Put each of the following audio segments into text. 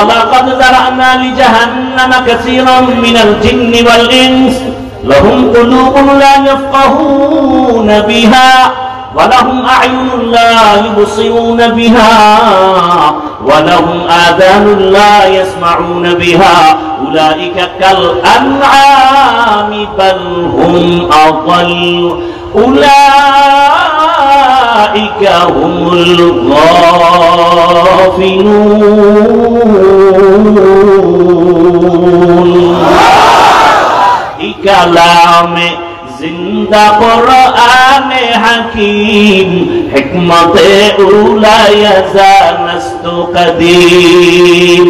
ওয়ালাকাদ যারানা লিজাহান্নামা কাসীরাম মিনাল জিন্নি ওয়াল ইনস লাহুম কুলুবুন লা ইয়াফকাহুনা বিহা ولهم أعين لا يبصرون بها ولهم آذان لا يسمعون بها أولئك كالأنعام بل هم أضل أولئك هم الغافلون كلام জিন্দা কোরআনে হাকীম হিকমতে উলায়া জানাস্তু কদিম।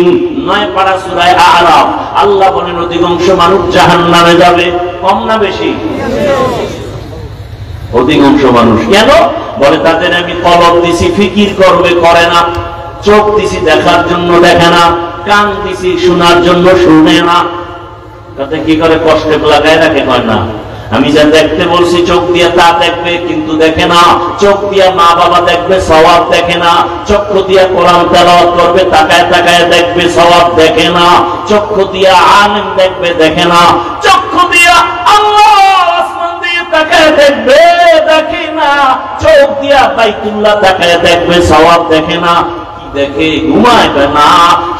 9 পারা সূরা আরাফ। আল্লাহ বলেন অধিকাংশ মানুষ জাহান্নামে যাবে। কম না বেশি? অধিকাংশ মানুষ। কেন? বলে তাদের আমি কলব দিছি ফিকির করবে, করে না। চোখ দিছি দেখার জন্য, দেখে না। কান দিছি শোনার জন্য, শুনে না। তাতে কি করে? কষ্টে লাগায় রাখে, হয় না। আমি যা দেখতে বলছি চোখ দিয়ে তা দেখবে, কিন্তু দেখে না। চোখ দিয়ে মা বাবা দেখবে, সওয়াব দেখে না। চক্ষু দিয়ে কোরআন তেলাওয়াত করবে, তাকায় তাকায় দেখবে, সওয়াব দেখে না। চক্ষু দিয়ে আলেম দেখবে, দেখে না। চক্ষু দিয়ে আল্লাহ আসমান দিয়ে তাকায় দেখবে, দেখে না। চোখ দিয়ে বাইতুল্লাহ তাকায় দেখবে, সওয়াব দেখে না। দেখে ঘুমায় না।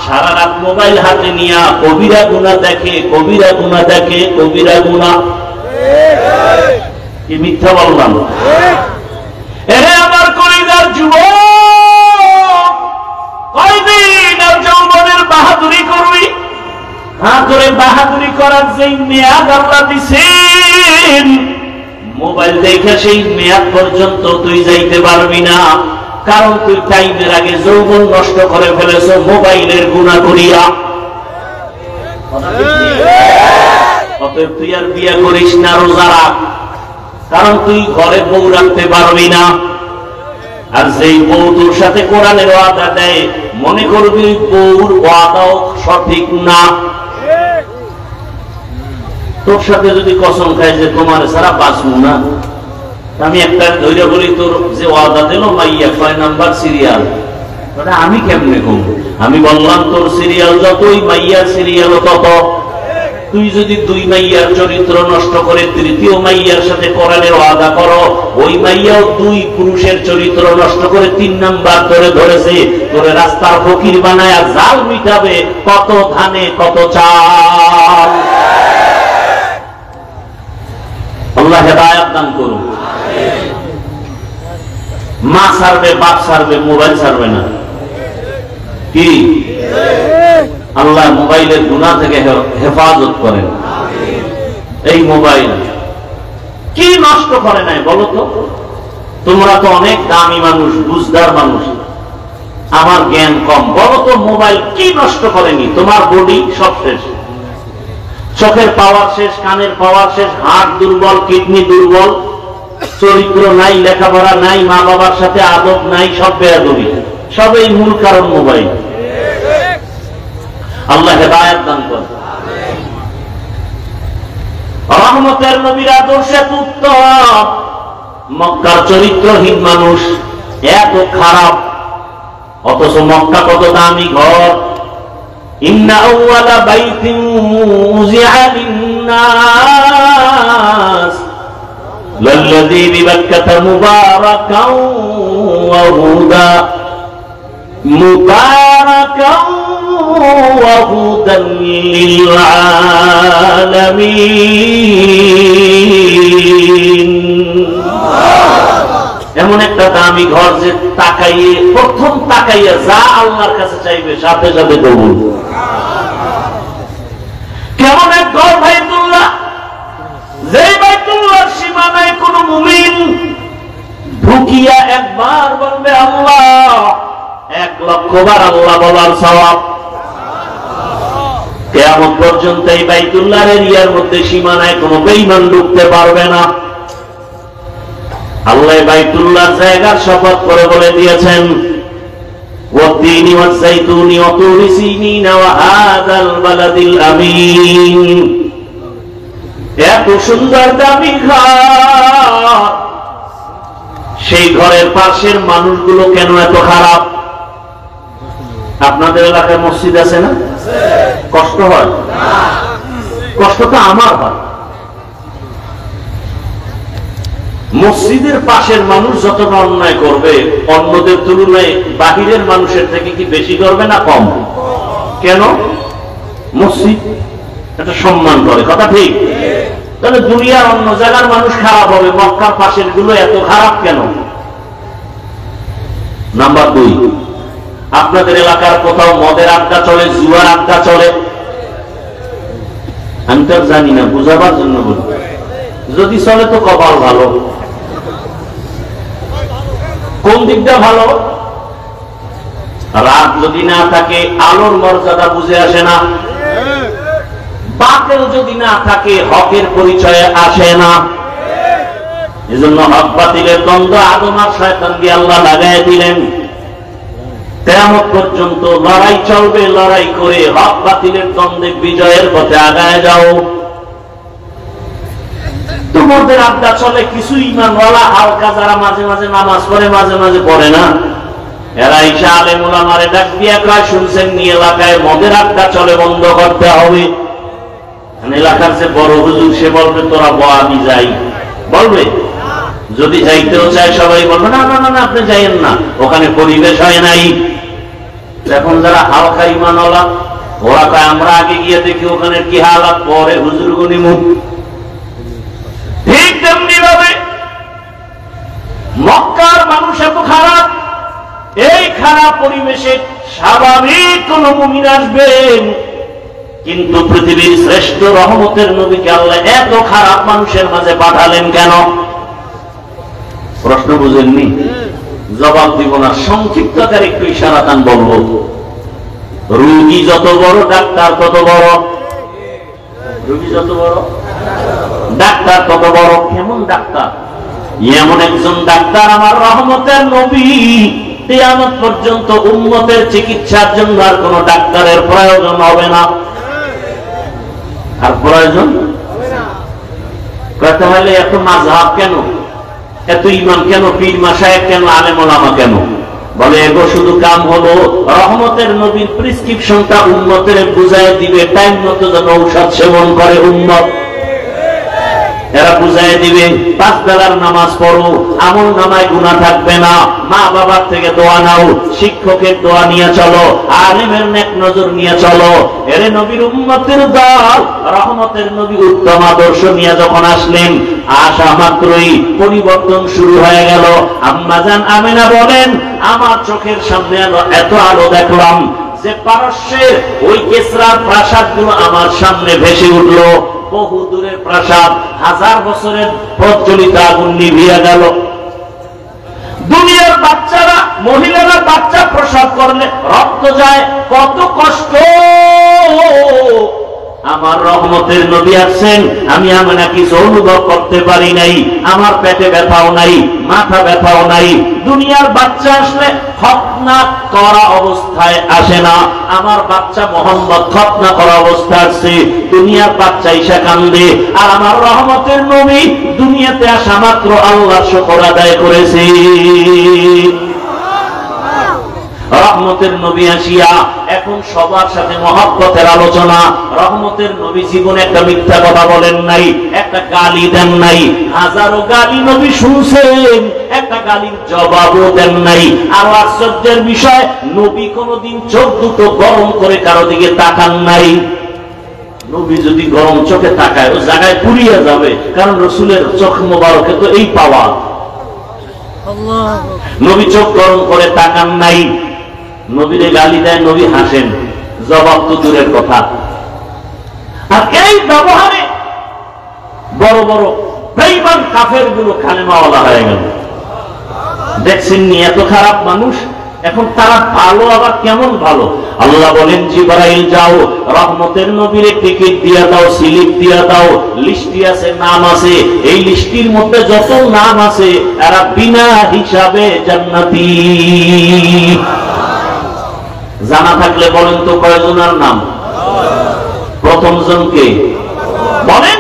সারা রাত মোবাইল হাতে নিয়ে কবিরা গুনাহ দেখে, কবিরা গুনাহ দেখে, কবিরা গুনাহ। কি মিথ্যা বললাম? এরে আমার কলিজার যুবক, কয়দিন আর যৌবনের বাহাদুরি করবি? হ্যাঁ, তোরে বাহাদুরি করার যেই মেয়াদ আল্লাহ দিছেন, মোবাইল দেখে সেই মেয়াদ পর্যন্ত তুই যাইতে পারবি না। কারণ তুই টাইমের আগে যৌবন নষ্ট করে ফেলেছ মোবাইলের গুনাহ করিয়া। অতএব তুই আর বিয়ে করিস না, রোজা রাখ। কারণ তুই ঘরে বউ রাখতে পারবি না। আর যেই বউ তোর সাথে কোরআনের ওয়াদা দেয়, মনে করবি বউর ওয়াদাও সঠিক না। তোর সাথে যদি কসম খায় যে তোমার ছাড়া বাঁচবো না, আমি একটা ধৈর্য বলি, তোর যে ওয়াদা দিল মাইয়া 6 নাম্বার সিরিয়াল, আমি কেমনে কম? আমি বললাম তোর সিরিয়াল যতই, মাইয়ার সিরিয়াল তত। তুই যদি 2 মাইয়ার চরিত্র নষ্ট করে 3য় মাইয়ার সাথে কোরআনের ওয়াদা করো, ওই মাইয়াও 2 পুরুষের চরিত্র নষ্ট করে 3 নাম্বার ধরে ধরেছে। তোরে রাস্তার ফকির বানায় জাল মিটাবে, কত ধানে কত চাল। আল্লাহ হেদায়েত দান করুন। মা ছাড়বে, বাপ ছাড়বে, মোবাইল ছাড়বে না। কি আল্লাহ মোবাইলের গুনাহ থেকে হেফাজত করেন। এই মোবাইল কি নষ্ট করে নাই বলো তো? তোমরা তো অনেক দামি মানুষ, বুঝদার মানুষ, আমার জ্ঞান কম। বলো তো মোবাইল কি নষ্ট করেনি? তোমার বডি সব শেষ, চোখের পাওয়ার শেষ, কানের পাওয়ার শেষ, হার্ট দুর্বল, কিডনি দুর্বল, চরিত্র নাই, লেখাপড়া নাই, মা বাবার সাথে আদব নাই, সব বেয়াদবি। সব এই মূল কারণ মোবাইল। আল্লাহ হেদায়েত দান করেন। রহমতের নবীর আদর্শে উত্তম, মক্কার চরিত্রহীন মানুষ এত খারাপ, অথচ মক্কা কত দামি ঘর। ইন্না আউওয়ালা বাইতিন উযিআ লিন-নাস লাল্লাযী বিবাক্কাতা মুবারাকান ওয়া হুদা মুবারাকান ওয়া হুদান লিল-আলামিন। এমন একটা দামি ঘর যে তাকাইয়ে, প্রথম তাকাইয়া যা আল্লাহর কাছে চাইবে সাথে সাথে কবুল। কেমন এক ঘর বাইতুল্লাহ, যেই বাইতুল্লাহর সীমানায় কোন মুমিন ঢুকিয়া একবার বলবে আল্লাহ, 1,00,000 বার আল্লাহ বলার সওয়াব। কিয়ামত পর্যন্ত এই বাইতুল্লাহর এরিয়ার মধ্যে সীমানায় কোনো বেঈমান ঢুকতে পারবে না। আল্লাহ বাইতুল্লাহর জায়গার শপথ করে বলে দিয়েছেন, ওয়াত-তিনি ওয়াজ-যাইতুনি ওয়া তুরি সিনিন ওয়া হাযাল বালাদিল আমিন। এত সুন্দর দামি ঘর, সেই ঘরের পাশের মানুষগুলো কেন এত খারাপ? আপনাদের এলাকায় মসজিদ আছে না? কষ্ট হয়? কষ্ট তো আমার হয়। মসজিদের পাশের মানুষ যতটা অন্যায় করবে অন্যদের তুলনায় বাহিরের মানুষের থেকে কি বেশি করবে না কম? কেন? মসজিদ এটা সম্মান করে, কথা ঠিক? তাহলে দুনিয়ার অন্য জায়গার মানুষ খারাপ হবে, মক্কার পাশের গুলো এত খারাপ কেন? নাম্বার 2, আপনাদের এলাকার কোথাও মদের আড্ডা চলে, জুয়ার আড্ডা চলে? আমি তো জানি না, বুঝাবার জন্য বলি। যদি চলে তো কপাল ভালো। কোন দিকটা ভালো? রাত যদি না থাকে আলোর মর্যাদা বুঝে আসে না, বাতিল যদি না থাকে হকের পরিচয়ে আসে না। এজন্য হক বাতিলের দ্বন্দ্ব আদম আর শয়তান দিয়ে আল্লাহ লাগাই দিলেন। কিয়ামত পর্যন্ত লড়াই চলবে, লড়াই করে হক বাতিলের দ্বন্দ্বে বিজয়ের পথে আগায় যাও। তোমাদের আড্ডা চলে, কিছু ঈমানওয়ালা হালকা যারা মাঝে মাঝে নামাজ পড়ে মাঝে মাঝে পড়ে না, এরা ঈশা আলেম উলামারে ডাক দিয়া কয়, শুনছেন নি এলাকায় মদের আড্ডা চলে, বন্ধ করতে হবে। এলাকার যে বড় হুজুর সে বলবে তোরা ব, আমি যাই, বলবে? যদি যাইতেও চায় সবাই বলবে না না না আপনি যাইয়েন না, ওখানে পরিবেশ হয় নাই। এখন যারা হালকা ঈমানওয়ালা ওরা কয় আমরা আগে গিয়ে দেখি ওখানে কি হালাত, পরে হুজুর গনিমুখ। ঠিক তেমনি ভাবে মক্কার মানুষ এত খারাপ, এই খারাপ পরিবেশে স্বাভাবিক কোন মুমিন আসবেন, কিন্তু পৃথিবীর শ্রেষ্ঠ রহমতের নবীকে আল্লাহ এত খারাপ মানুষের মাঝে পাঠালেন কেন? প্রশ্ন বুঝেননি? জবাব দিব না, সংক্ষিপ্ত আকারে একটু ইশারাতান বলবো। রোগী যত বড় ডাক্তার তত বড়, রোগী যত বড় ডাক্তার তত বড়। কেমন ডাক্তার? এমন একজন ডাক্তার আমার রহমতের নবী, কিয়ামত পর্যন্ত উম্মতের চিকিৎসার জন্য আর কোন ডাক্তারের প্রয়োজন হবে না। আর প্রয়োজন তাহলে এত মাযহাব কেন, এত ইমাম কেন, পীর মাশায়েখ কেন, আলেম ওলামা কেন? বলে এগো শুধু কাম হলো রহমতের নবীর প্রেসক্রিপশনটা উম্মতের বুঝায় দিবে, টাইম মতো যেন ঔষধ সেবন করে উম্মত। এরা বুঝাই দিবে 5 বেলার নামাজ পড়ো, আমল নামায় গুনাহ থাকবে না, মা বাবার থেকে দোয়া নাও, শিক্ষকের দোয়া নিয়ে চলো, আলেমের নেক নজর নিয়ে চলো। এরে নবীর উম্মতের দল, রহমতের নবী উত্তম আদর্শ নিয়ে যখন আসলেন, আসা মাত্রই পরিবর্তন শুরু হয়ে গেল। আম্মা জান আমেনা বলেন, আমার চোখের সামনে এত আলো দেখলাম যে পারস্যের ওই কেসরার প্রাসাদগুলো আমার সামনে ভেসে উঠলো। বহু দূরের প্রাসাদ, 1000 বছরের প্রজ্বলিত আগুন নিভিয়ে গেল। দুনিয়ার বাচ্চারা, মহিলারা বাচ্চা প্রসব করলে রক্ত যায়, কত কষ্ট। আমার রহমতের নবী আসছেন, আমি আমেনা কিছু অনুভব করতে পারি নাই, আমার পেটে ব্যথাও নাই, মাথা ব্যথাও নাই। দুনিয়ার বাচ্চা আসলে খতনা করা অবস্থায় আসে না, আমার বাচ্চা মোহাম্মদ খতনা করা অবস্থায় আসছে। দুনিয়ার বাচ্চা ঈশা কান্দে, আর আমার রহমতের নবী দুনিয়াতে আসা মাত্র আল্লাহর শুকর আদায় করেছে। রহমতের নবী আসিয়া এখন সবার সাথে মহব্বতের আলোচনা। রহমতের নবী জীবনে একটা মিথ্যা কথা বলেন নাই, একটা গালি দেন নাই। হাজারো গালি নবী শুনছেন, একটা গালির জবাবও দেন নাই। আর আশ্চর্যের বিষয়, নবী কোনদিন চোখ দুটো গরম করে কারো দিকে তাকান নাই। নবী যদি গরম চোখে তাকায় ও জায়গায় পুড়িয়ে যাবে, কারণ রসুলের চোখ মোবারকে তো এই পাওয়া। নবী চোখ গরম করে তাকান নাই। নবীরে গালি দেয়, নবী হাসেন, জবাব তো দূরের কথা। আর এই ব্যবহারে বড় বড় বেঈমান কাফের গুলো কালেমাওয়ালা হয়ে গেল। দেখছেন নি এত খারাপ মানুষ, এখন তারা ভালো, আবার কেমন ভালো। আল্লাহ বলেন, জিবরাইল যাও, রহমতের নবীর টিকিট দিয়া দাও, স্লিপ দিয়া দাও, লিস্টি আছে, নাম আছে, এই লিস্টির মধ্যে যত নাম আছে এরা বিনা হিসাবে জান্নাতি। জানা থাকলে বলেন তো কয়জনের নাম? প্রথম জনকে বলেন,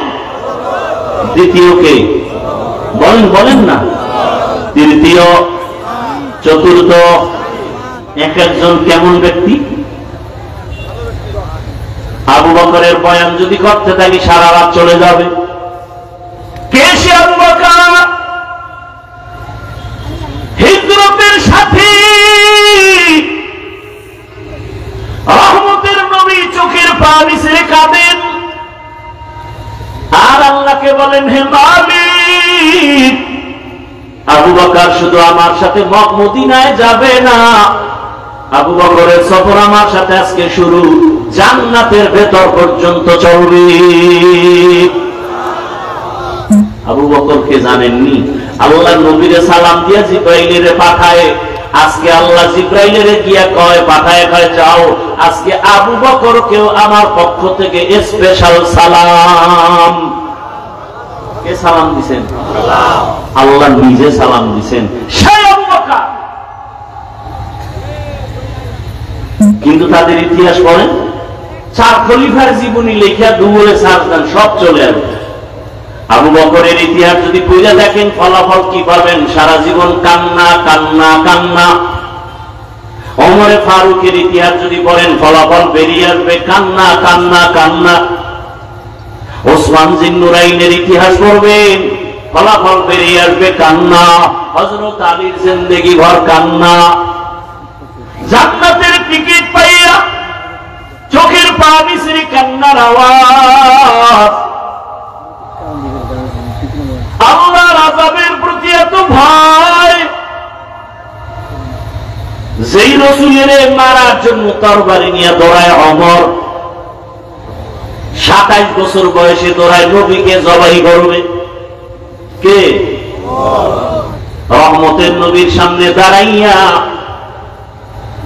দ্বিতীয় কে বলেন, বলেন না, তৃতীয়, চতুর্থ, এক একজন কেমন ব্যক্তি? আবু বকরের বয়ান যদি করতে থাকি সারা রাত চলে যাবে। কে সে আবু বকর? হিজরতের সাথে রহমতের নবী চোখের পানি ছেড়ে কাঁদেন আর আল্লাহকে বলেন, হে মালিক, আবু বকর শুধু আমার সাথে মদিনায় যাবে না, আবু বকরের সফর আমার সাথে আজকে শুরু, জান্নাতের ভেতর পর্যন্ত চলবে। আবু বকরকে জানেননি? আল্লাহ নবীরে সালাম দিয়া জিব্রাইলের পাঠায়। আজকে আল্লাহ জিব্রাইলের গিয়া কয়, পাঠায় কয়, যাও আজকে আবু বকরকেও আমার পক্ষ থেকে স্পেশাল সালাম। কে সালাম দিছেন? আল্লাহ নিজে সালাম দিছেন, সেই আবু বকর। কিন্তু তাদের ইতিহাস পড়েন, 4 খলিফার জীবনী লেখা দুবলে সাজদান সব চলে আসবে। আবু বকরের ইতিহাস যদি পড়ে দেখেন ফলাফল কি পাবেন? সারা জীবন কান্না কান্না কান্না। ওমরে ফারুকের ইতিহাস যদি পড়েন ফলাফল বেরিয়ে আসবে কান্না কান্না কান্না। ওসমান জিন্নুরাইনের ইতিহাস পড়বেন ফলাফল বেরিয়ে আসবে কান্না। হযরত আলীর জিন্দেগি ভর কান্না। জান্নাতের টিকিট পাইয়া চোখের পানি ছেড়ে কান্নার আওয়াজ। আল্লাহর আযাবের প্রতি এত ভয়, যেই রাসূলের মারার জন্য তরবারি নিয়ে দৌড়ায় ওমর, 27 বছর বয়সে দৌড়ায় নবীকে জবাই করবে। কে? রহমতের নবীর সামনে দাঁড়াইয়া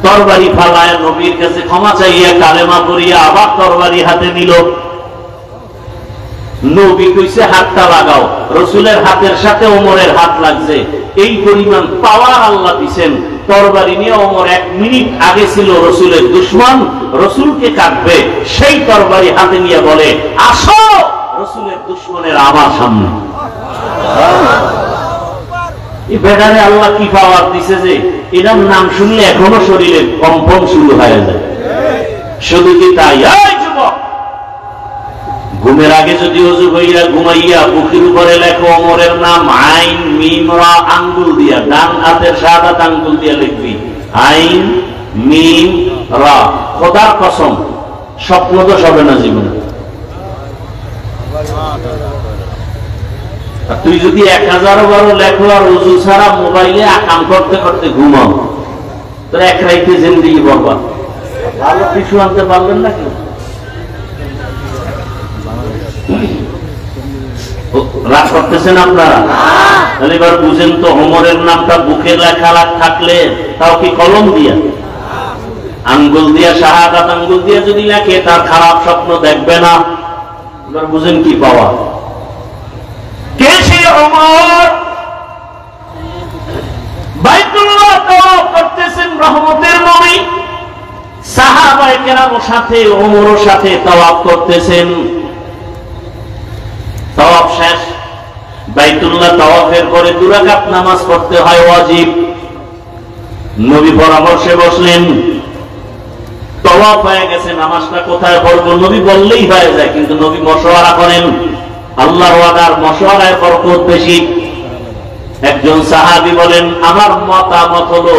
তরবারি ফালায় নবীর কাছে ক্ষমা চাইয়া কালেমা পড়িয়া আবার তরবারি হাতে নিল। নবী কইছে হাতটা লাগাও, রসুলের হাতের সাথে ওমরের হাত লাগছে। এই পরিমাণ পাওয়ার আল্লাহ দিচ্ছেন। তরবারি নিয়ে ওমর 1 মিনিট আগে ছিল রসুলের দুশমন, রসুলকে কাটবে, সেই তরবারি হাতে নিয়ে বলে, আসো রসুলের দুশমনের আমার সামনে। এই বেড়ারে আল্লাহ কি পাওয়ার দিছে যে এটার নাম শুনলে এখনো শরীরে কম্পন শুরু হয়ে যায়। শুধু কি তাই? যুবক, ঘুমের আগে যদি ওযু হইয়া ঘুমাইয়া বুকের উপরে লেখো ওমরের নাম, আইন মিম রা, আঙ্গুল দিয়া, ডান হাতের শাহাদাত আঙ্গুল দিয়া লিখবি, আইন মিম রা। খোদার কসম স্বপ্ন তো হবে না জীবনে। তুই যদি 1000 বার লেখো আর ওযু ছাড়া মোবাইলে আকাম করতে করতে ঘুমাও, তোর এক রাইতে জিন্দেগি বরবাদ। ভালো কিছু আনতে পারবেন না কেউ? রাগ করতেছেন আপনারা? তাহলে এবার বুঝেন তো, ওমরের নামটা বুকে লেখা থাকলে তাও কি কলম দিয়া, আঙ্গুল দিয়া, শাহাদাত আঙ্গুল দিয়া যদি লেখে, তার খারাপ স্বপ্ন দেখবে না। এবার বুঝেন কি পাওয়া। কে সে ওমর? বাইতুল্লাহ তাওয়াফ করতেছেন রহমতের নবী, সাহাবায়ে কেরামের সাথে ওমরের সাথে তাওয়াফ করতেছেন। তাওয়াফ শেষ, বাইতুল্লাহ তাওয়াফের পরে 2 রাকাত নামাজ পড়তে হয় ওয়াজিব। নবী পরামর্শে বসলেন, তাওয়াফ হয়ে গেছে, নামাজটা কোথায় পড়বো? নবী বললেই হয়ে যায়, কিন্তু নবী মশওয়ারা করেন। আল্লাহর ওয়াদার মশওয়ারায় বরকত বেশি। একজন সাহাবী বলেন, আমার মতামত হলো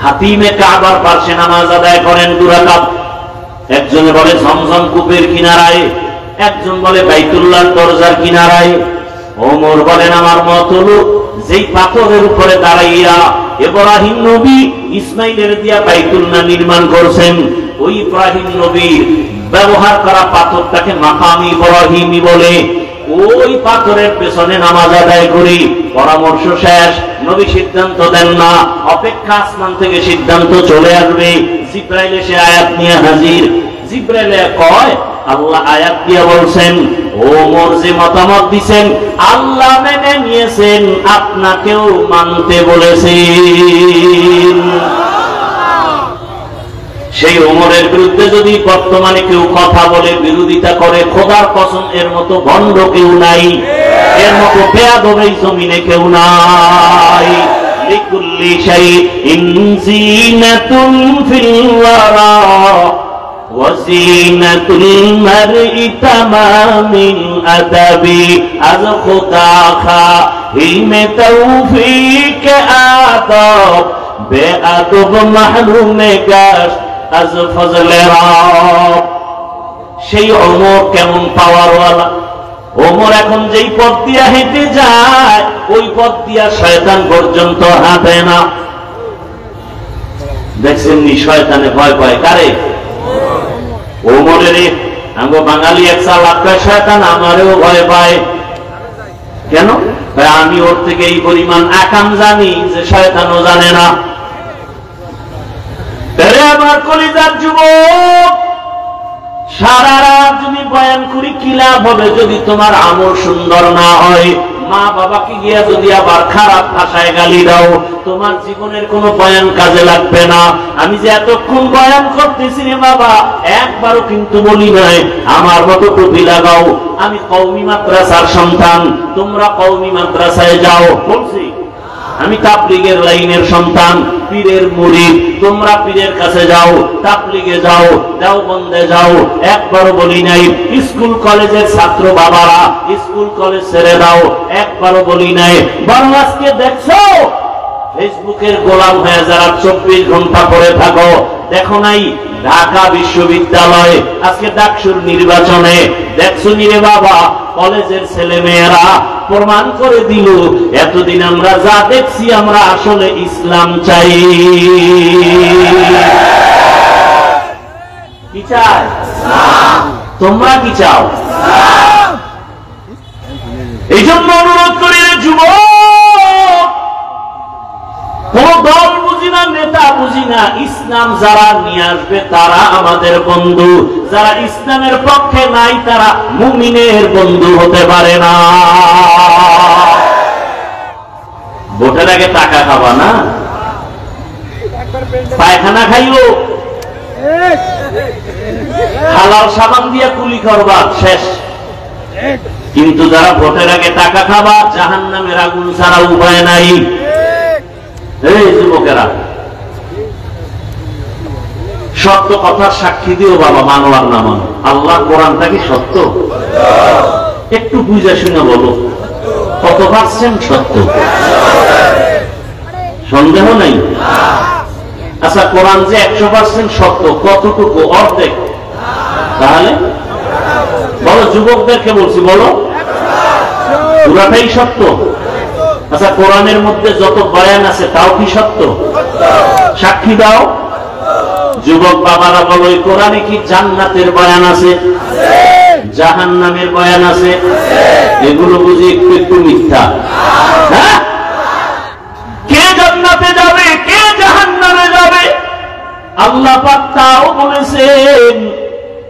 হাতিমে কাবার পাশে নামাজ আদায় করেন 2 রাকাত। একজনে বলে জমজম কূপের কিনারায়, একজন বলে বাইতুল্লাহর দরজার কিনারায়। ওমর বলেন, আমার মত হলো যেই পাথরের উপরে দাঁড়াইয়া ইব্রাহিম নবী ইসমাইলের দিয়া বাইতুল্লাহ নির্মাণ করছেন, ওই ইব্রাহিম নবীর ব্যবহার করা পাথরটাকে মাকাম ইব্রাহিমী বলে, ওই পাথরের পেছনে নামাজ আদায় করি। পরামর্শ শেষ, নবী সিদ্ধান্ত দেন না, অপেক্ষা আসমান থেকে সিদ্ধান্ত চলে আসবে। জিবরাইল এসে আয়াত নিয়ে হাজির। জিবরাইল কয়, আল্লাহ আয়াত দিয়ে বলছেন, ওমর যে মতামত দিচ্ছেন আল্লাহ মেনে নিয়েছেন, আপনাকেও মানতে বলেছেন। সেই ওমরের বিরুদ্ধে যদি বর্তমানে কেউ কথা বলে, বিরোধিতা করে, খোদার কসম এর মতো ভণ্ড কেউ নাই, এর মতো বেয়াদব এই জমিনে কেউ নাই। লিকুল্লি শাইইন যিনাতুন ফিল ওয়ারা ওয়া যিনাতুল মারই তামামিল আদাবি আজ খুদা খাহিমে তৌফিক আদব বেআদব মাহরুমে গাশ আজ ফজলে রব। সেই ওমর কেমন পাওয়ারওয়ালা! ওমর এখন যেই পথ দিয়া হেঁটে যায় ওই পথ দিয়া শয়তান পর্যন্ত হাঁটে না। দেখছেন নি শয়তানে ভয় পায় কারে? ওমরের। আমগো বাঙালি এক চালাক শয়তান আমারেও ভয় পায়। কেন? আমি ওর থেকে এই পরিমাণ আকাম জানি যে শয়তানও জানে না। আমার কলিজার যুবক, সারা রাত যদি বয়ান করি কি লাভ হবে যদি তোমার আমল সুন্দর না হয়? মা বাবাকে গিয়া যদি আবার খারাপ ভাষায় গালি দাও, তোমার জীবনের কোনো বয়ান কাজে লাগবে না। আমি যে এতক্ষণ বয়ান করতেছি রে বাবা, একবারও কিন্তু বলি নাই আমার মতো টুপি লাগাও। আমি কওমি মাদ্রাসার সন্তান, তোমরা কওমি মাদ্রাসায় যাও বলছি। আমি তাবলীগের লাইনের সন্তান, পীরের মুরিদ, তোমরা পীরের কাছে যাও, তাবলীগে যাও, দেওবন্দে যাও। একবারও বলি নাই স্কুল কলেজের ছাত্র বাবারা স্কুল কলেজ ছেড়ে দাও, একবারও বলি নাই। বরং আজকে দেখছো ফেসবুকের গোলাম হয়ে যারা 24 ঘন্টা পড়ে থাকো, দেখো নাই ঢাকা বিশ্ববিদ্যালয় আজকে ডাকসুর নির্বাচনে দেখছো নি রে বাবা, কলেজের ছেলে মেয়েরা প্রমাণ করে দিল এতদিন আমরা যা দেখছি আমরা আসলে ইসলাম চাই। কি চাই? তোমরা কি চাও? এই জন্য অনুরোধ করি যুবক, কোন দল বুঝি না, নেতা বুঝি না, ইসলাম যারা নিয়ে আসবে তারা আমাদের বন্ধু, যারা ইসলামের পক্ষে নাই তারা মুমিনের বন্ধু হতে পারে না। ভোটের আগে টাকা খাবা না, পায়খানা খাইও, হালাল সাবান দিয়ে কুলি করবা, শেষ। কিন্তু যারা ভোটের আগে টাকা খাবা, জাহান্নামের আগুন ছাড়া উপায় নাই। এই যুবকেরা, সত্য কথার সাক্ষী দিও বাবা, মানো আর না মানো, আল্লাহ কোরআনটা কি সত্য? একটু বুঝে শুনে বলো কত পার্সেন্ট সত্য? সন্দেহ নেই। আচ্ছা, কোরআন যে 100% সত্য, কতটুকু? অর্ধেক। তাহলে বলো, যুবকদেরকে বলছি, বলো পুরাটাই সত্য? আচ্ছা, কোরআনের মধ্যে যত বয়ান আছে তাও কি সত্য? সাক্ষী দাও। যুবক বাবারা বলো, এই কোরআনে কি জান্নাতের বয়ান আছে, জাহান্নামের বয়ান আছে? এগুলো বুঝি একটু একটু মিথ্যা। হ্যাঁ, কে জান্নাতে যাবে কে জাহান্নামে যাবে আল্লাহ পাক তাও বলেছেন,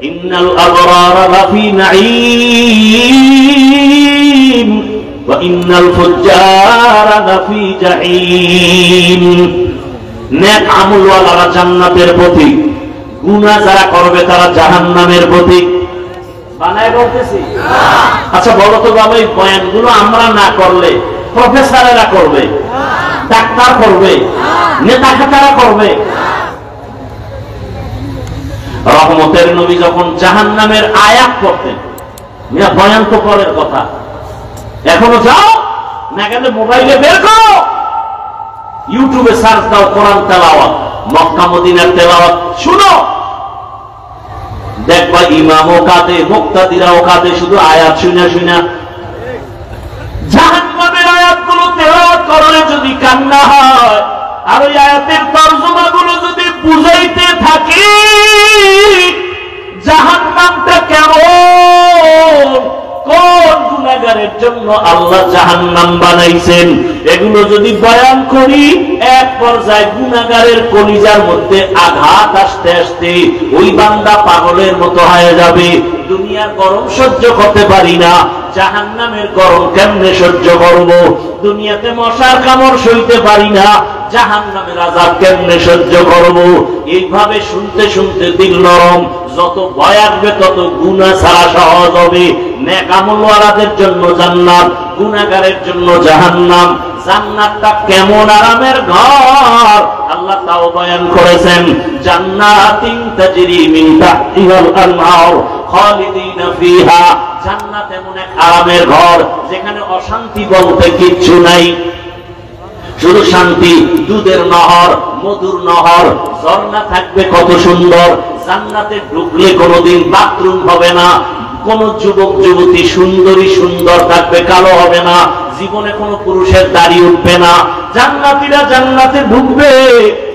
ইন্নাল আবরারা লাফি নাঈম ওয়া ইন্নাল ফুজ্জারা লাফি জাহিম। নেক আমলওয়ালারা জান্নাতের পথিক, গুনাহ যারা করবে তারা জাহান্নামের পথিক। বানায় বলতেছি? আচ্ছা বলো তো বাবা, এই বয়ানগুলো আমরা না করলে প্রফেসরেরা করবে, ডাক্তার করবে, নেতা খাতারা করবে? রহমতের নবী যখন জাহান্নামের আয়াত পড়তেন, বয়ান তো পরের কথা, এখনো যাও না গেলে মোবাইলে বের করো, ইউটিউবে সার্চ দাও কোরআন তেলাওয়াত, মক্কা মদিনার তেলাওয়াত শুনো, দেখবা ইমামও কাঁদে, মুক্তাদিরাও কাঁদে, শুধু আয়াত শুনা শুনা। জাহান্নামের আয়াতগুলো তেলাওয়াত করলে যদি কান্না হয়, আর ওই আয়াতের তরজমাগুলো যদি বুঝাইতে থাকি জাহান্নামটা কেমন, কোন গুনাহগারের জন্য আল্লাহ জাহান্নাম বানাইছেন, এগুলো যদি বয়ান করি, এক পর্যায়ে গুনাহগারের কলিজার মধ্যে আঘাত আসতে আসতে ওই বান্দা পাগলের মতো হয়ে যাবে। দুনিয়ার গরম সহ্য করতে পারি না, জাহান্নামের গরম কেমনে সহ্য করব? দুনিয়াতে মশার কামড় সইতে পারি না, জাহান্নামের আযাব কেমনে সহ্য করব? এইভাবে শুনতে শুনতে দিল নরম, যত ভয় আসবে তত গুনাহ ছাড়া সহজ হবে। নেক আমলওয়ালাদের জন্য জান্নাত, গুনাহগারের জন্য জাহান্নাম। জান্নাতটা কেমন আরামের ঘর আল্লাহ তাও বয়ান করেছেন। জান্নাতিন তাজরি মিন তাহতিহাল আনহার খালিদিনা ফিহা, জান্নাত এমন এক আরামের ঘর যেখানে অশান্তি বলতে কিচ্ছু নাই, শুধু শান্তি। দুধের নহর, মধুর নহর, ঝর্ণা থাকবে কত সুন্দর। জান্নাতে ঢুকলে কোনোদিন বাথরুম হবে না, কোন যুবক যুবতী সুন্দরী সুন্দর থাকবে, কালো হবে না, জীবনে কোন পুরুষের দাড়ি উঠবে না। জান্নাতীরা জান্নাতে ঢুকবে,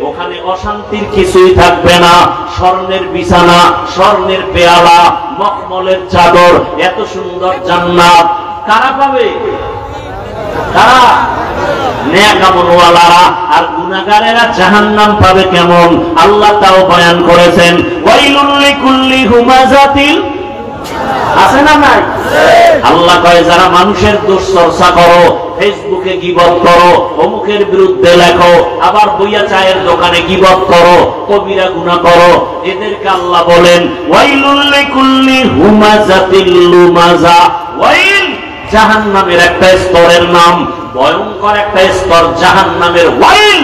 ওখানে অশান্তির কিছুই থাকবে না। স্বর্ণের বিছানা, স্বর্ণের পেয়ালা, মখমলের চাদর, এত সুন্দর জান্নাত কারা পাবে? কারা? নেক আমলওয়ালারা। আর গুনাহগারেরা জাহান্নাম পাবে কেমন আল্লাহ তাও বয়ান করেছেন। ওয়াইলুল লিকুল্লি হুমাযাতিল, আছে না নাই? আল্লাহ কয় যারা মানুষের দোষ চর্চা করো, ফেসবুকে গীবত করো, অমুকের বিরুদ্ধে লেখো, আবার বইয়া চায়ের দোকানে গীবত করো, কবিরা গুনাহ করো, এদেরকে আল্লাহ বলেন ওয়াইলুল লিকুল্লি হুমাযাতিল লুমাযা। ওয়াইল জাহান্নামের একটা স্তরের নাম, ভয়ঙ্কর একটা স্তর জাহান্নামের ওয়াইল।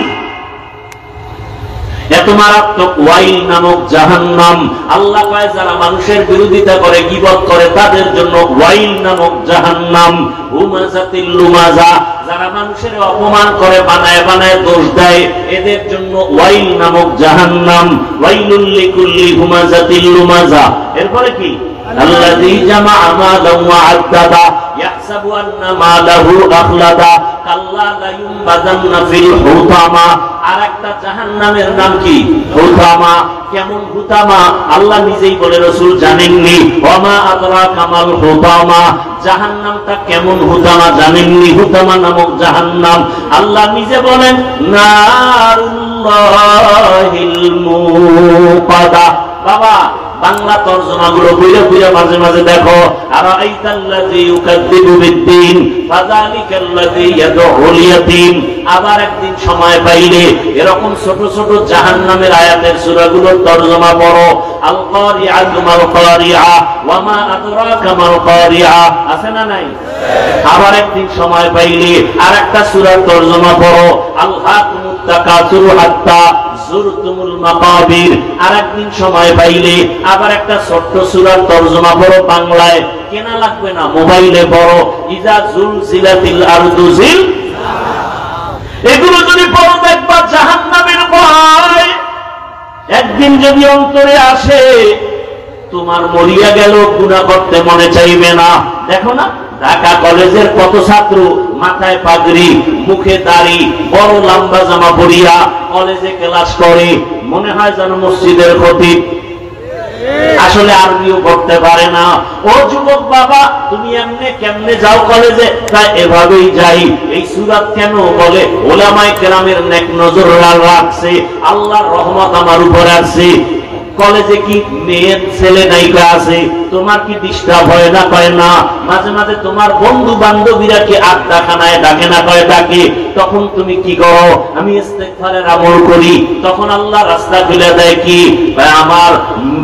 এত মারাত্মক ওয়াইল নামক জাহান্নাম। আল্লাহ কয় যারা মানুষের বিরোধিতা করে, গীবত করে, তাদের জন্য ওয়াইল নামক জাহান্নাম। হুমাযাতিল লুমাযা, যারা মানুষের অপমান করে, বানায় বানায় দোষ দেয়, এদের জন্য ওয়াইল নামক জাহান্নাম। ওয়াইলুল লিকুল্লি হুমাযাতিল লুমাযা। এরপরে কি? আল্লাযী জামাআ মালান ওয়া আদ্দাদা ইয়াহসাবু আন্না মালাহু আখলাদা কাল্লা লা ইউনবাযান্না ফিল হুতামা। আরেকটা জাহান্নামের নাম কি? হুতামা। কেমন হুতামা আল্লাহ নিজেই বলে, রাসূল জানেননি। ওয়া মা আদরাকা মাল হুতামা, জাহান্নামটা কেমন হুতামা জানেননি? হুতামা নামক জাহান্নাম আল্লাহ নিজে বলেন নারুল্লাহিল মুকাদা। বাবা বাংলা তরজমা গুলো বুঝে বুঝে মাঝে মাঝে দেখো। আরাইতাল্লাযী ইউকাযযিবু বিদ্দীন ফাযালিকাল্লাযী ইয়াদউল ইয়াতীম। আবার একদিন সময় পাইলে এরকম ছোট ছোট জাহান্নামের আয়াতের সূরাগুলোর তরজমা পড়ো। আল কারিআতু মাল কারিআ ওয়া মা আদরাকা মাল কারিআ, আছে না নাই? আবার একদিন সময় পাইলে আরেকটা সূরার তরজমা পড়ো। আল হাকুমুত তাকাসুরু হাত্তা যুরতুমুল মাকাবির। আরেকদিন সময় পাইলে আবার একটা ছোট্ট সূরার তরজমা পড়ো বাংলায়। কেনা লাগবে না, মোবাইলে পড়ো। ইজা জুলজিলাতিল আরদু জিল। এগুলো যদি পড়ো দেখবা জাহান্নামের ভয় একদিন যদি অন্তরে আসে, তোমার মরিয়া গেল গুনাহ করতে মনে চাইবে না। দেখো না ঢাকা কলেজের কত ছাত্র মাথায় পাগড়ি, মুখে দাড়ি, বড় লম্বা জামা পরিয়া কলেজে ক্লাস করে, মনে হয় যেন মসজিদের খতিব। আসলে আরবিও পড়তে পারে না। ও যুবক বাবা, তুমি এমনে কেমনে যাও কলেজে? তাই এভাবেই যাই। এই সূরা কেন বলে? উলামায়ে কেরামের নেক নজর রাখছে, আল্লাহর রহমত আমার উপরে আছে। কলেজে কি মেয়ে ছেলে নায়িকা আছে? তোমার কি ডিস্টার্ব হয় না? কয় না। মাঝে মাঝে তোমার বন্ধু বান্ধবীরা কি আড্ডাখানায় ডাকে না? কয় ডাকে। তখন তুমি কি করো? আমি ইস্তেগফারের আমল করি। তখন আল্লাহ রাস্তা খুলে দেয় কি? আমার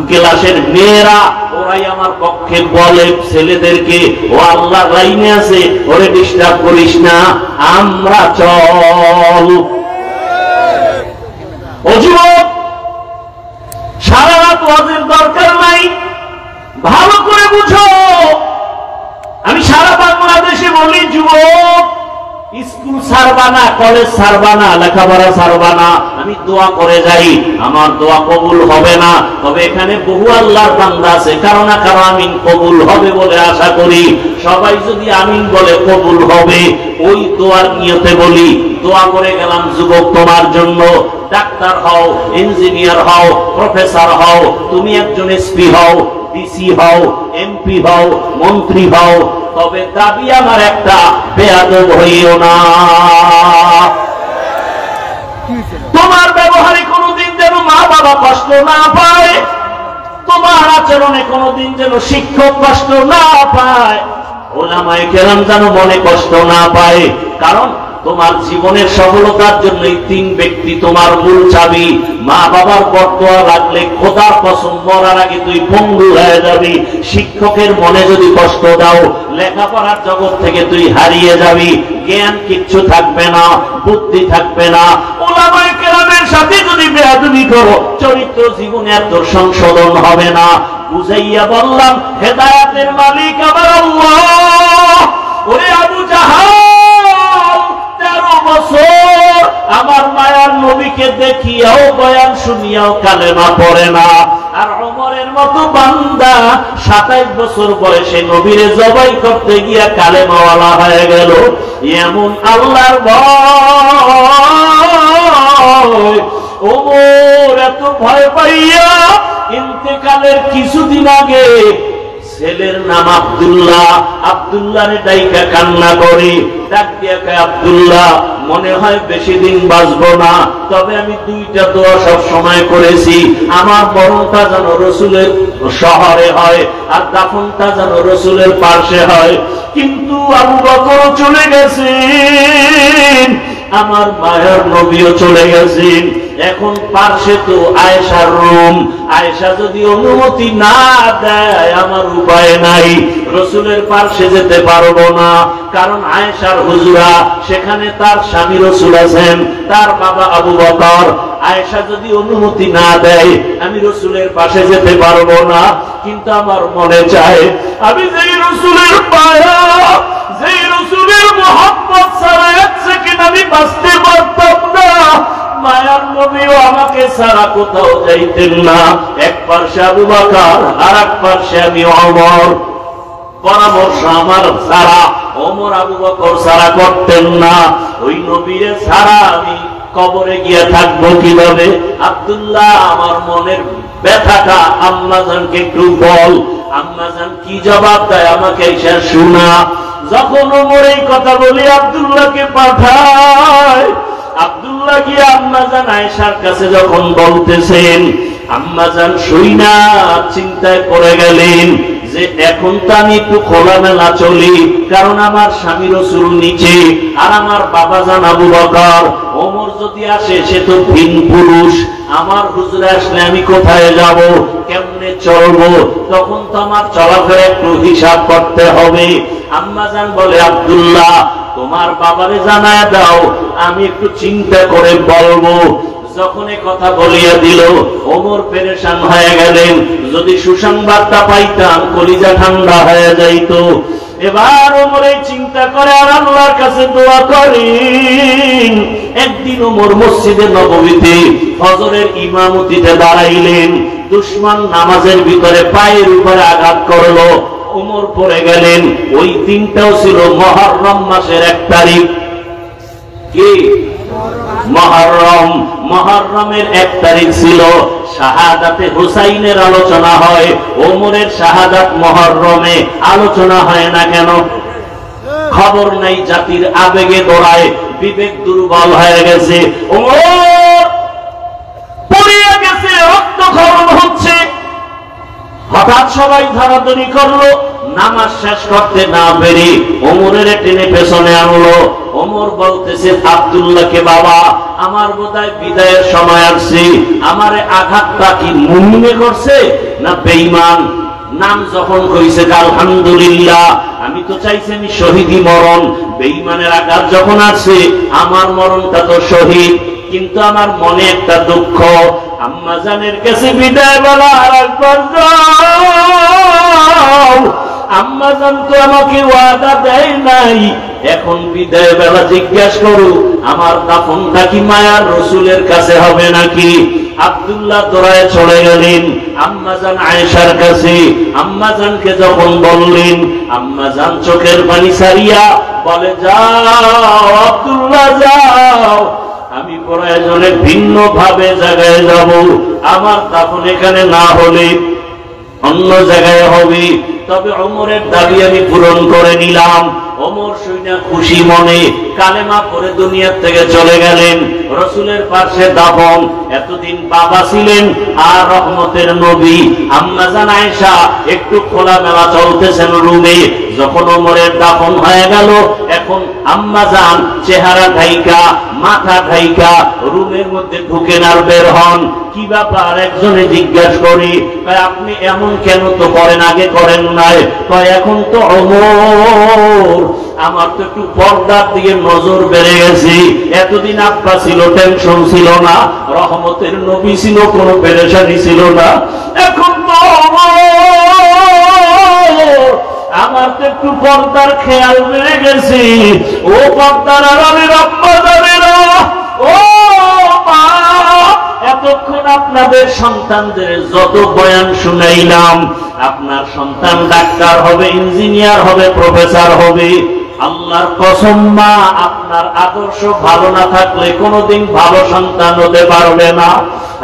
ক্লাসের মেয়েরা, ওরাই আমার পক্ষে বলে ছেলেদেরকে, ও আল্লাহ লাইনে আছে, ওরে ডিস্টার্ব করিস না, আমরা চল। ও যুবক, সারা রাত ওয়াজের দরকার নাই, ভালো করে বুঝো। আমি সারা বাংলাদেশে বলি, যুবক স্কুল ছাড়বা না, কলেজ ছাড়বা না, লেখাপড়া ছাড়বা না। আমি দোয়া করে যাই, আমার দোয়া কবুল হবে না, তবে এখানে বহু আল্লাহর বান্দা আছে, কারো না কারো আমিন কবুল হবে বলে আশা করি। সবাই যদি আমিন বলে কবুল হবে, ওই দোয়ার নিয়তে বলি, দোয়া করে গেলাম যুবক তোমার জন্য। ডাক্তার হও, ইঞ্জিনিয়ার হও, প্রফেসর হও, তুমি একজন এসপি হও, ডিসি হও, এমপি হও, মন্ত্রী হও, তবে দাবি আমার একটা, বেয়াদব হইও না। তোমার ব্যবহারে কোনোদিন যেন মা বাবা কষ্ট না পায়, তোমার আচরণে কোনোদিন যেন শিক্ষক কষ্ট না পায়, উলামায়ে কেরাম যেন মনে কষ্ট না পায়। কারণ তোমার জীবনের সফলতার জন্য এই তিন ব্যক্তি তোমার মূল চাবি। মা বাবার বদদোয়া লাগলে খোদার কসম মরার আগে তুই পঙ্গু হয়ে যাবি। শিক্ষকের মনে যদি কষ্ট দাও, লেখাপড়ার জগৎ থেকে তুই হারিয়ে যাবি। জ্ঞান কিচ্ছু থাকবে না, বুদ্ধি থাকবে না। উলামায়ে কেরামের সাথে যদি বেয়াদবি করো, চরিত্র জীবনে এত সংশোধন হবে না। বুঝাইয়া বললাম, হেদায়েতের মালিক আমার আল্লাহ। ওরে আবু জাহাল, 13 বছর আমার মায়ার নবীকে দেখিয়াও বয়ান শুনিয়াও কালেমা পড়ে না। আর ওমরের মতো বান্দা 27 বছর বয়সে নবীরে জবাই করতে গিয়া কালেমাওয়ালা হয়ে গেল। এমন আল্লাহর ভয় ওমর এত ভয় পাইয়া ইন্তেকালের কিছুদিন আগে ছেলের নাম আব্দুল্লাহ, আব্দুল্লাহরে ডাইকা কান্না করে ডাক দিয়া কয়, আব্দুল্লাহ মনে হয় বেশি দিন বাঁচবো না, তবে আমি 2টা দোয়া সব সময় করেছি। আমার মরণটা যেন রসুলের শহরে হয় আর দাফনটা যেন রসুলের পাশে হয়। কিন্তু আবু বকর চলে গেছেন, আমার মায়ের নবীও চলে গেছেন। এখন পার্শ্বে তো আয়েশার রুম। আয়েশা যদি অনুমতি না দেয় আমার উপায় নাই, রসুলের পার্শ্বে যেতে পারবো না। কারণ আয়েশার হুজুরা, সেখানে তার স্বামী রসুল আছেন, তার বাবা আবু বকর। আয়েশা যদি অনুমতি না দেয় আমি রসুলের পাশে যেতে পারবো না। কিন্তু আমার মনে চায় আমি যেই রসুলের পায়া, যেই রসুলের মহব্বত ছাড়া 1 সেকেন্ড আমি বাঁচতে পারতাম না। মায়ার নবীও আমাকে ছাড়া কোথাও যাইতেন না। এক পার্শ্বে আবু বকর আর এক পার্শ্বে আমি ওমর। পরামর্শ আমার ছাড়া ওমর আবু বকর ছাড়া করতেন না। ওই নবীরে ছাড়া আমি কবরে গিয়ে থাকবো কিভাবে? আব্দুল্লাহ, আমার মনের ব্যথাটা আম্মাজানকে একটু বল। আম্মাজান কি জবাব দেয় আমাকে এসে শোনা। যখন ওমর এই কথা বলি আব্দুল্লাহকে পাঠায়, আব্দুল্লাহ গিয়ে আম্মাজান আয়েশার কাছে যখন বলতেছেন, আম্মাজান শুইনা চিন্তায় পড়ে গেলেন যে এখন তো আমি একটু খোলামেলা চলি, কারণ আমার স্বামী রসুল নিচে আর আমার বাবাজান আবু বকর। ওমর যদি আসে সে তো ভিন পুরুষ, আমার হুজুরে আসলে আমি কোথায় যাব, কেমনে চলবো? তখন তো আমার চলাফেরা একটু হিসাব করতে হবে। আম্মাজান বলে, আব্দুল্লাহ তোমার বাবারে জানায় দাও, আমি একটু চিন্তা করে বলবো। যখন কথা বলিয়া দিল ওমর পেরেশান হয়ে গেলেন। যদি সুসংবাদটা পাইতাম কলিজা ঠান্ডা হয়ে যাইত। এবার ওমর এই চিন্তা করে আর আল্লাহর কাছে দোয়া করেন। একদিন ওমর মসজিদে নববীতে ফজরের ইমামতিতে দাঁড়াইলেন। দুশমন নামাজের ভিতরে পায়ের উপরে আঘাত করলো, ওমর পড়ে গেলেন। ওই দিনটাও ছিল মুহররম মাসের 1 তারিখ। কি মুহররম? মুহররমের 1 তারিখ ছিল। শাহাদাতে হুসাইনের আলোচনা হয়, ওমরের শাহাদাত মুহররমে আলোচনা হয় না কেন? খবর নাই, জাতির আবেগে দৌড়ায়, বিবেক দুর্বল হয়ে গেছে। ওমর পড়িয়া গেছে, রক্তক্ষরণ হচ্ছে। হঠাৎ সবাই ধরাধরি করলো, নামাজ শেষ করতে না পেরে ওমরের টেনে পেছনে আনলো। ওমর বলতেছে আব্দুল্লাহকে, বাবা আমার বোধহয় বিদায়ের সময় আসছে, আমারে আঘাতটা কি মুমিনে করছে না বেঈমান? নাম যখন কইছে আলহামদুলিল্লাহ, আমি তো চাইছি আমি শহীদি মরণ। বেঈমানের আঘাত যখন আসছে আমার মরণটা তো শহীদ। কিন্তু আমার মনে একটা দুঃখ, আম্মাজানের কাছে বিদায় বলা আর একবার যাও। আম্মাজান তো আমাকে ওয়াদা দেয় নাই, এখন বিদায় বেলা জিজ্ঞাসা করো আমার দাফনটা কি মায়ার রসুলের কাছে হবে নাকি? আব্দুল্লাহ দৌড়ায় চলে গেলেন আম্মাজান আয়েশার কাছে। আম্মাজানকে যখন বললেন, আম্মাজান চোখের পানি ছাড়িয়া বলে, যাও আব্দুল্লাহ যাও, আমি প্রয়োজনে ভিন্ন ভাবে জায়গায় যাব। আমার দাফন এখানে না হলে অন্য জায়গায় হবে, তবে ওমরের দাবি আমি পূরণ করে নিলাম। ওমর শুইনা খুশি মনে কালেমা পড়ে দুনিয়ার থেকে চলে গেলেন, রাসূলের পাশে দাফন। এতদিন বাবা ছিলেন আর রহমতের নবী। আম্মা জান আয়েশা একটু খোলামেলা চলতেছেন রুমে। যখন ওমরের দাফন হয়ে গেল, এখন আম্মা জান চেহারা ঢাইকা, মাথা ঢাইকা রুমের মধ্যে ঢুকেন আর বের হন। কি ব্যাপার? একজনে জিজ্ঞাসা করি, আপনি এমন কেন? তো করেন, আগে করেন নাই। এখন তো ওমর, আমার তো একটু পর্দার দিকে নজর বেড়ে গেছে। এতদিন আব্বা ছিল, টেনশন ছিল না, রহমতের নবী ছিল, কোনো পেরেশানি ছিল না। এখন তো আমার তো একটু পর্দার খেয়াল বেড়ে গেছে। ও পর্দার আড়ালের আব্বা জানেরা, ও মা, এতক্ষণ আপনাদের সন্তানদের যত বয়ান শুনাইলাম, আপনার সন্তান ডাক্তার হবে, ইঞ্জিনিয়ার হবে, প্রফেসর হবে। আল্লাহর কসম মা, আপনার আদর্শ ভালো না থাকলে কোনোদিন ভালো সন্তান হতে পারবে না।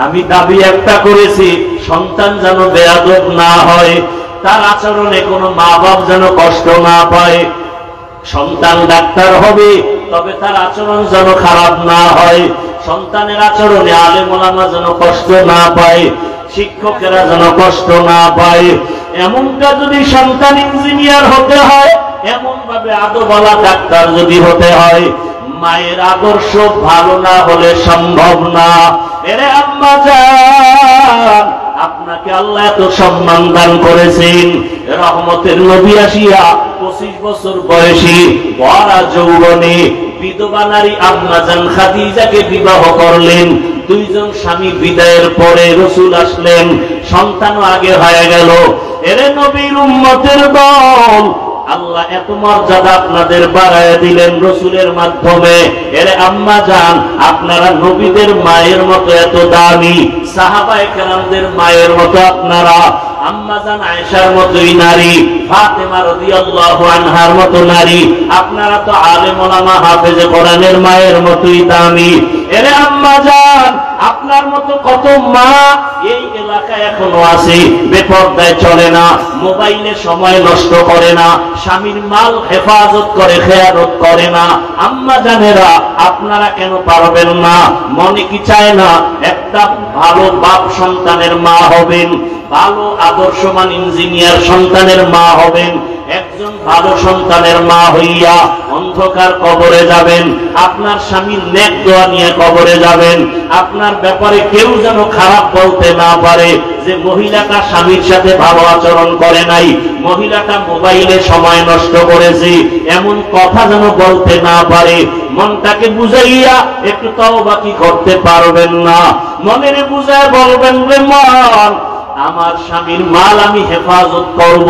আমি দাবি একটা করেছি, সন্তান যেন বেয়াদব না হয়, তার আচরণে কোনো মা বাপ যেন কষ্ট না পায়। সন্তান ডাক্তার হবে, তবে তার আচরণ যেন খারাপ না হয়। সন্তানের আচরণে আলেম ওলামা যেন কষ্ট না পায়, শিক্ষকেরা যেন কষ্ট না পায়। এমনটা যদি সন্তান ইঞ্জিনিয়ার হতে হয়, এমন ভাবে আদবওয়ালা ডাক্তার যদি হতে হয়, মায়ের আদর্শ ভালো না হলে সম্ভব না। এরে আম্মা জান, আপনাকে আল্লাহ এত সম্মান দান করেছেন। রহমতের নবী আসিয়া 25 বছর বয়সী বড় যৌবনে বিধবা নারী আম্মা জান খাদিজাকে বিবাহ করলেন। দুইজন স্বামী বিদায়ের পরে রাসূল আসলেন, সন্তানও আগে হয়ে গেল। এরে নবীর উম্মতের দল, আল্লাহ এত মর্যাদা আপনাদের বাড়ায় দিলেন রাসূলের মাধ্যমে। এরে আম্মা জান, আপনারা নবীদের মায়ের মতো এত দামি, সাহাবায়ে কেরামদের মায়ের মতো আপনারা, আম্মা জান আয়েশার মতোই নারী, ফাতেমা রাদিয়াল্লাহু আনহার মতো নারী, আপনারা তো আলেম ওলামা হাফেজে কোরআনের মায়ের মতোই দামি। এরে আম্মা জান, আপনার মতো কত মা এই এলাকায় এখনো আছে, বেপরদায় চলে না, মোবাইলে সময় নষ্ট করে না, স্বামীর মাল হেফাজত করে, খেয়ানত করে না। আম্মা জানেরা, আপনারা কেন পারবেন না? মনে কি চায় না একটা ভালো বাপ সন্তানের মা হবেন, ভালো আদর্শমান ইঞ্জিনিয়ার সন্তানের মা হবেন? একজন ভালো সন্তানের মা হইয়া অন্ধকার কবরে যাবেন, আপনার স্বামীর নেক দোয়া নিয়ে কবরে যাবেন। আপনার ব্যাপারে কেউ যেন খারাপ বলতে না পারে যে মহিলাটা স্বামীর সাথে ভালো আচরণ করে নাই, মহিলাটা মোবাইলে সময় নষ্ট করেছে, এমন কথা যেন বলতে না পারে। মনটাকে বুঝাইয়া একটু তওবা কি করতে পারবেন না? মনের বুঝায় বলবেন, রে মন, আমার স্বামীর মাল আমি হেফাজত করব,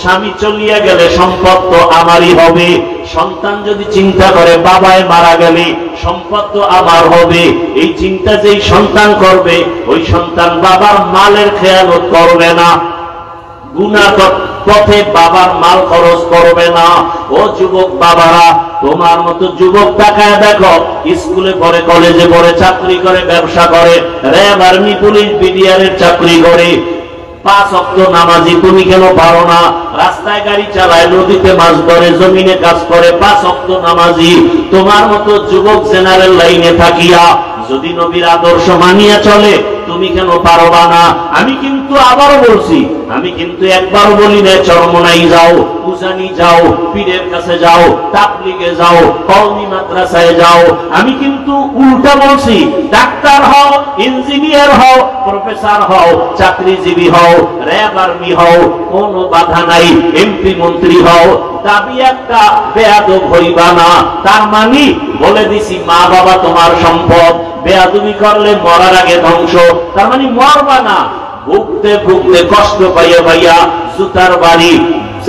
স্বামী চলিয়া গেলে সম্পদ তো আমারই হবে। সন্তান যদি চিন্তা করে বাবায় মারা গেলে সম্পদ তো আমার হবে, এই চিন্তা যেই সন্তান করবে, ওই সন্তান বাবার মালের খেয়ালত করবে না, গুনাহ পথে বাবার মাল খরচ করবে না। ও যুবক বাবারা, তোমার মতো যুবক তাকায় দেখো, স্কুলে পড়ে, কলেজে পড়ে, চাকরি করে, ব্যবসা করে, র্যাব, আর্মি, পুলিশ, বিডিআর এর চাকরি করে, 5 ওয়াক্ত নামাজি, তুমি কেন পারো না? রাস্তায় গাড়ি চালায়, নদীতে মাছ ধরে, জমিনে কাজ করে, 5 ওয়াক্ত নামাজি। তোমার মতো যুবক জেনারেল লাইনে থাকিয়া যদি নবীর আদর্শ মানিয়া চলে, তুমি কেন পারবা না? আমি কিন্তু আবারও বলছি, আমি কিন্তু একবারও বলি না চরমনাই যাও, উজানি যাও, পীরের কাছে যাও, তাবলীগে যাও, কওমি মাদ্রাসায় যাও। আমি কিন্তু উল্টা বলছি, ডাক্তার হও, ইঞ্জিনিয়ার হও, প্রফেসর হও, চাকরিজীবী হও, র্যাব, আর্মি হও, কোনো বাধা নাই, এমপি মন্ত্রী হও, দাবি একটা, বেয়াদব হইবা না। তার মানে বলে দিছি, মা বাবা তোমার সম্পদ, বেয়াদবি করলে মরার আগে ধ্বংস। তার মানে মরবা না, ভুগতে ভুগতে কষ্ট পাইয়া পাইয়া জুতার বাড়ি,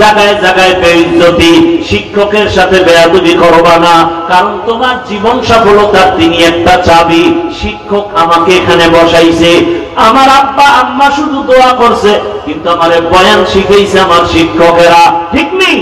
জায়গায় জায়গায় বেইজ্জতি। শিক্ষকের সাথে বেয়াদবি করবা না, কারণ তোমার জীবন সফলতার তিনি একটা চাবি। শিক্ষক আমাকে এখানে বসাইছে, আমার আব্বা আম্মা শুধু দোয়া করছে, কিন্তু আমারে বয়ান শিখাইছে আমার শিক্ষকেরা, ঠিক নেই?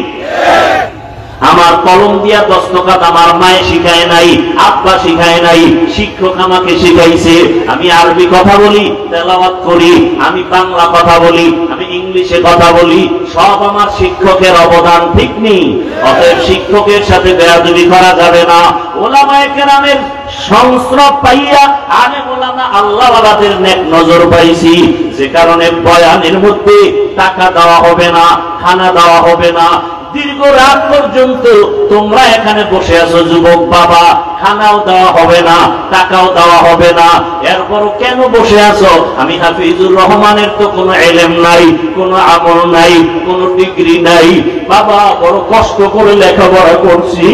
আমার কলম দিয়া দস্তখত আমার মায়ে শিখায় নাই, আব্বা শিখায় নাই, শিক্ষক আমাকে শিখাইছে। আমি আরবি কথা বলি, তেলাওয়াত করি, আমি বাংলা কথা বলি, আমি ইংলিশে কথা বলি, সব আমার শিক্ষকের অবদান, ঠিক নেই? অতএব শিক্ষকের সাথে বেয়াদবি করা যাবে না। ওলামায়ে কেরামের সংস্রব পাইয়া আলেম ওলামা আল্লাহওয়ালাদের নেক নজর পাইছি, যে কারণে বয়ানের মধ্যে টাকা দেওয়া হবে না, খানা দেওয়া হবে না। দীর্ঘ রাত পর্যন্ত তোমরা এখানে বসে আছো যুবক বাবা, খানাও দেওয়া হবে না, টাকাও দেওয়া হবে না। এরপরও কেন বসে আছো? আমি হাফিজুর রহমানের তো কোনো ইলম নাই, কোনো আমল নাই, কোনো ডিগ্রি নাই, বাবা বড় কষ্ট করে লেখাপড়া করছি,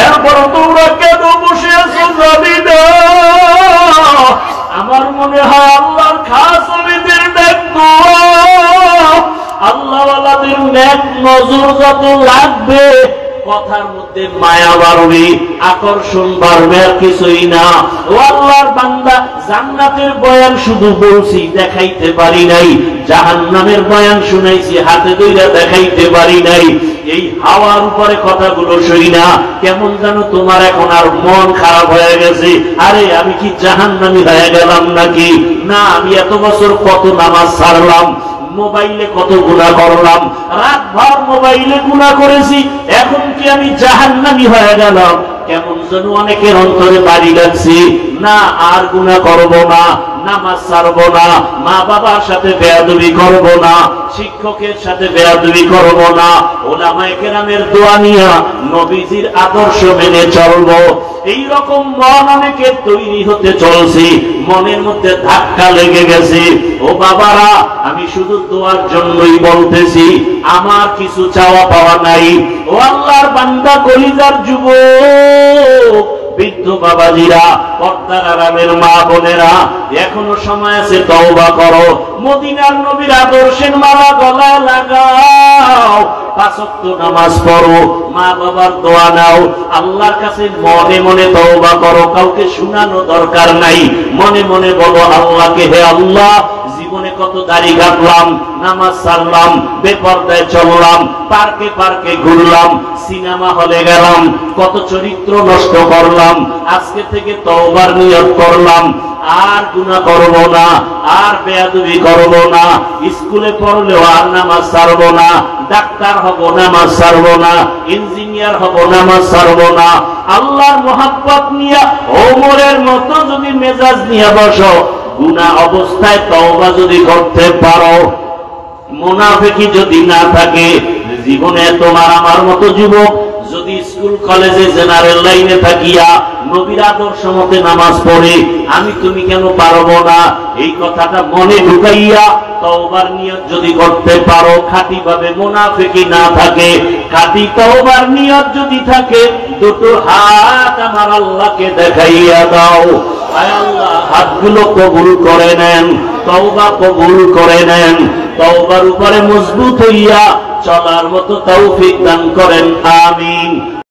এরপরও তোমরা কেন বসে আছো জানি না। আমার মনে হয় আল্লাহর খাস ওলিদের দেখো, আল্লাহওয়ালাদের নেক নজর যত লাগবে, কথার মধ্যে মায়া বাড়বে, আকর্ষণ বাড়বে, আর কিছুই না। ও আল্লাহর বান্দা, জান্নাতের বয়ান শুধু বলছি, দেখাইতে পারি নাই। জাহান্নামের বয়ান শুনাইছি, হাতে ধইরা দেখাইতে পারি নাই। এই হাওয়ার উপরে কথাগুলো শুনি না, কেমন যেন তোমার এখন আর মন খারাপ হয়ে গেছে। আরে আমি কি জাহান্নামী হয়ে গেলাম নাকি? না, আমি এত বছর কত নামাজ ছাড়লাম, মোবাইলে কত গুনাহ করলাম, রাত ভর মোবাইলে গুনাহ করেছি, এখন কি আমি জাহান্নামী হয়ে গেলাম? কেমন যেন অনেকের অন্তরে বাড়ি লাগছে। না, আর গুনাহ করব না, নামাজ ছাড়ব না, মা বাবার সাথে বেয়াদবি করব না, শিক্ষকের সাথে বেয়াদবি করব না, ওলামায়ে কেরামের দোয়া নিয়া নবীজির আদর্শ মেনে চলব। এই রকম মন অনেকের তৈরি হতে চলছে, মনের মধ্যে ধাক্কা লেগে গেছে। ও বাবারা, আমি শুধু দোয়ার জন্যই বলতেছি, আমার কিছু চাওয়া পাওয়া নাই। ও আল্লাহর বান্দা, কলিজার যুবক, বৃদ্ধ বাবাজিরা, পর্দার আরামের মা বোনেরা, এখনো সময় আছে, তওবা করো। মদিনার নবীর আদর্শের মালা গলায় লাগাও, 5 ওয়াক্ত নামাজ পড়ো, মা বাবার দোয়া নাও, আল্লাহর কাছে মনে মনে তওবা করো। কাউকে শোনানো দরকার নাই, মনে মনে বলো আল্লাহকে, হে আল্লাহ, জীবনে কত দাড়ি কাটলাম, নামাজ ছাড়লাম, বেপরদায় চললাম, পার্কে পার্কে ঘুরলাম, সিনেমা হলে গেলাম, কত চরিত্র নষ্ট করলাম। আজকে থেকে তওবার নিয়ত করলাম, আর গুনাহ করব না, আর বেয়াদবি করব না, স্কুলে পড়লেও আর নামাজ ছাড়ব না, ডাক্তার হব, নামাজ ছাড়ব না, ইঞ্জিনিয়ার হব, নামাজ ছাড়ব না। আল্লাহর মহব্বত নিয়ে ওমরের মতো যদি মেজাজ নিয়ে বসো, গুনাহ অবস্থায় তওবা যদি করতে পারো, মুনাফিকি যদি না থাকে জীবনে, তোমার আমার মতো যুবক যদি স্কুল কলেজে জেনারেল লাইনে থাকিয়া নবীর আদর্শ মতে নামাজ পড়ে, আমি তুমি কেন পারবো না, এই কথাটা মনে ঢুকাইয়া তওবার নিয়ত যদি করতে পারো, খাঁটি ভাবে মুনাফিকি না থাকে, খাঁটি তওবার নিয়ত যদি থাকে, দুটো হাত আমার আল্লাহকে দেখাইয়া দাও। আয় আল্লাহ, হাতগুলো কবুল করে নেন, তওবা কবুল করে নেন, তওবার উপরে মজবুত হইয়া চলার মতো তৌফিক দান করেন, আমিন।